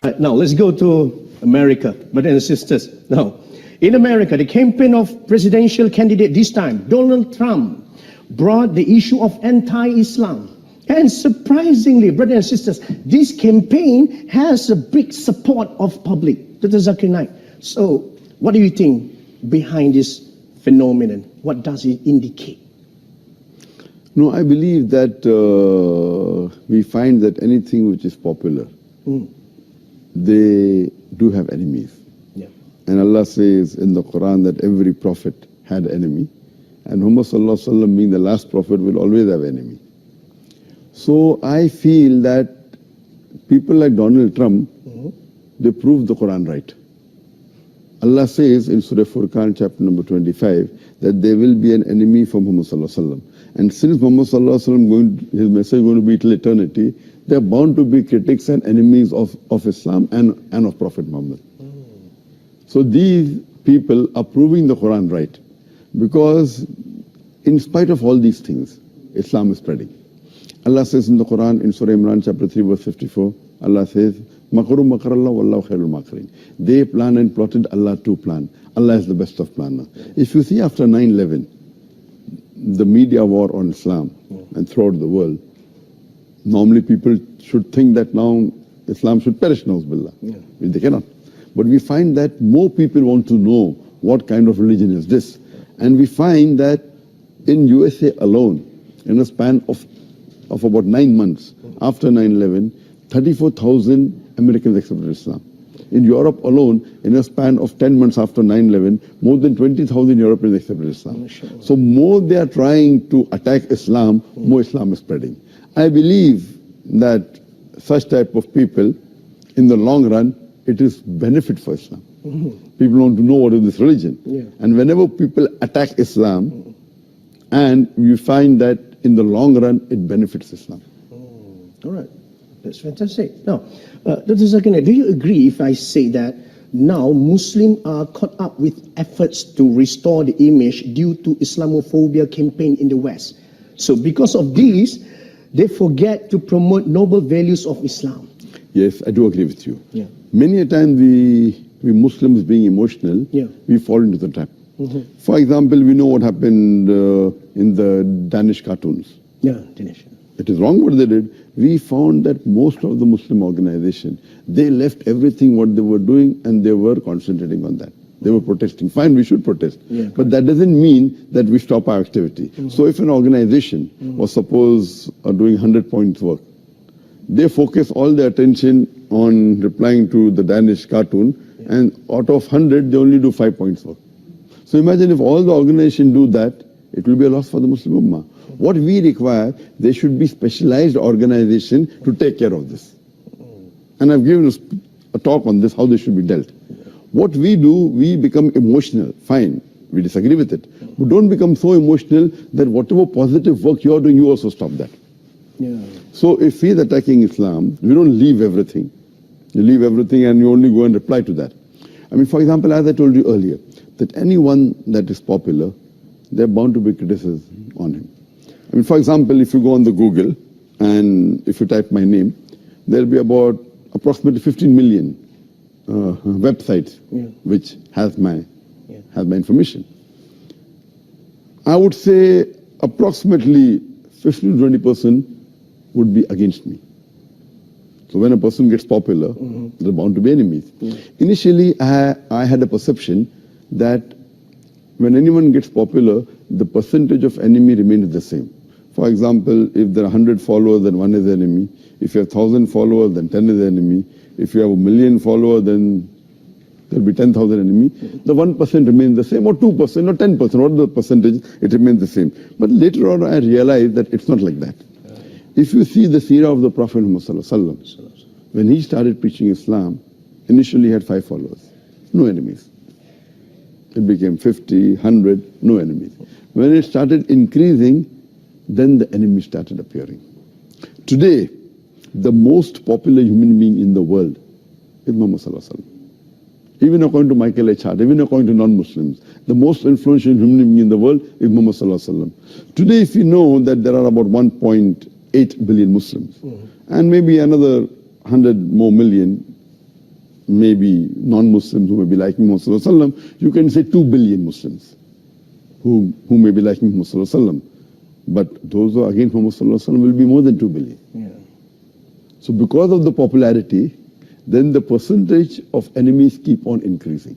Now, let's go to America, brothers and sisters. Now, in America, the campaign of presidential candidate this time, Donald Trump, brought the issue of anti-Islam. And surprisingly, brothers and sisters, this campaign has a big support of public. Dr. Zakir Naik. So, what do you think behind this phenomenon? What does it indicate? No, I believe that we find that anything which is popular, they do have enemies. Yeah. And Allah says in the Quran that every prophet had enemy. And Muhammad Sallallahu Alaihi Wasallam, being the last prophet, will always have enemy. So I feel that people like Donald Trump, they prove the Quran right. Allah says in Surah Furqan, chapter number 25, that there will be an enemy for Muhammad Sallallahu Alaihi Wasallam. And since Muhammad Sallallahu Alaihi Wasallam, his message is going to be till eternity, there are bound to be critics and enemies of Islam and of Prophet Muhammad. So these people are proving the Quran right. Because in spite of all these things, Islam is spreading. Allah says in the Quran, in Surah Imran, chapter 3, verse 54, Allah says, Makaru makarallah wallahu khairul makirin. They plan and plotted, Allah too plan. Allah is the best of planner. If you see after 9/11, the media war on Islam and throughout the world, normally people should think that now Islam should perish, na'uzubillah. They cannot. But we find that more people want to know what kind of religion is this. And we find that in USA alone, in a span of about 9 months after 9/11, 34,000 Americans accepted Islam. In Europe alone, in a span of 10 months after 9/11, more than 20,000 Europeans accepted Islam. So more they are trying to attack Islam, more Islam is spreading. I believe that such type of people, in the long run, it is benefit for Islam. People want to know what is this religion. And whenever people attack Islam, and you find that in the long run, it benefits Islam. All right. That's fantastic. Now, Dr. Zakir Naik, do you agree if I say that now Muslims are caught up with efforts to restore the image due to Islamophobia campaign in the West? So because of this, they forget to promote noble values of Islam. Yes, I do agree with you. Many a time we Muslims being emotional, we fall into the trap. For example, we know what happened in the Danish cartoons. Danish. It is wrong what they did. We found that most of the Muslim organization, they left everything what they were doing and they were concentrating on that. They were protesting. Fine, we should protest. But that doesn't mean that we stop our activity. So if an organization was suppose doing 100 points work, they focus all their attention on replying to the Danish cartoon, and out of 100, they only do 5 points work. So imagine if all the organization do that, it will be a loss for the Muslim Ummah. What we require, there should be specialized organization to take care of this. And I've given a talk on this, how this should be dealt. What we do, we become emotional. Fine, we disagree with it. But don't become so emotional that whatever positive work you are doing, you also stop that. So if he is attacking Islam, we don't leave everything. You leave everything and you only go and reply to that. I mean, for example, as I told you earlier, that anyone that is popular, they're bound to be criticism on him. I mean, for example, if you go on the Google and if you type my name, there'll be about approximately 15 million websites which has my information. I would say approximately 15 to 20% would be against me. So when a person gets popular, there are bound to be enemies. Initially, I had a perception that when anyone gets popular, the percentage of enemy remains the same. For example, if there are 100 followers, then 1 is the enemy. If you have 1,000 followers, then 10 is the enemy. If you have 1,000,000 followers, then there will be 10,000 enemy. The 1% remains the same, or 2%, or 10%, whatever the percentage, it remains the same. But later on, I realized that it's not like that. If you see the seerah of the Prophet Muhammad Sallallahu Alaihi Wasallam, when he started preaching Islam, initially he had 5 followers, no enemies. It became 50, 100, no enemies. When it started increasing, then the enemies started appearing. Today, the most popular human being in the world is Muhammad Sallallahu Alaihi Wasallam. Even according to Michael H. Hart, even according to non-Muslims, the most influential human being in the world is Muhammad Sallallahu Alaihi Wasallam. Today, if you know that there are about 1.8 billion Muslims, and maybe another 100 more million maybe non-Muslims who may be liking Muhammad Sallallahu Alaihi Wasallam, you can say 2 billion Muslims who may be liking Muhammad Sallallahu Alaihi Wasallam. But those who are against Muhammad Sallallahu Alaihi Wasallam will be more than 2 billion. Yeah. So because of the popularity, then the percentage of enemies keep on increasing.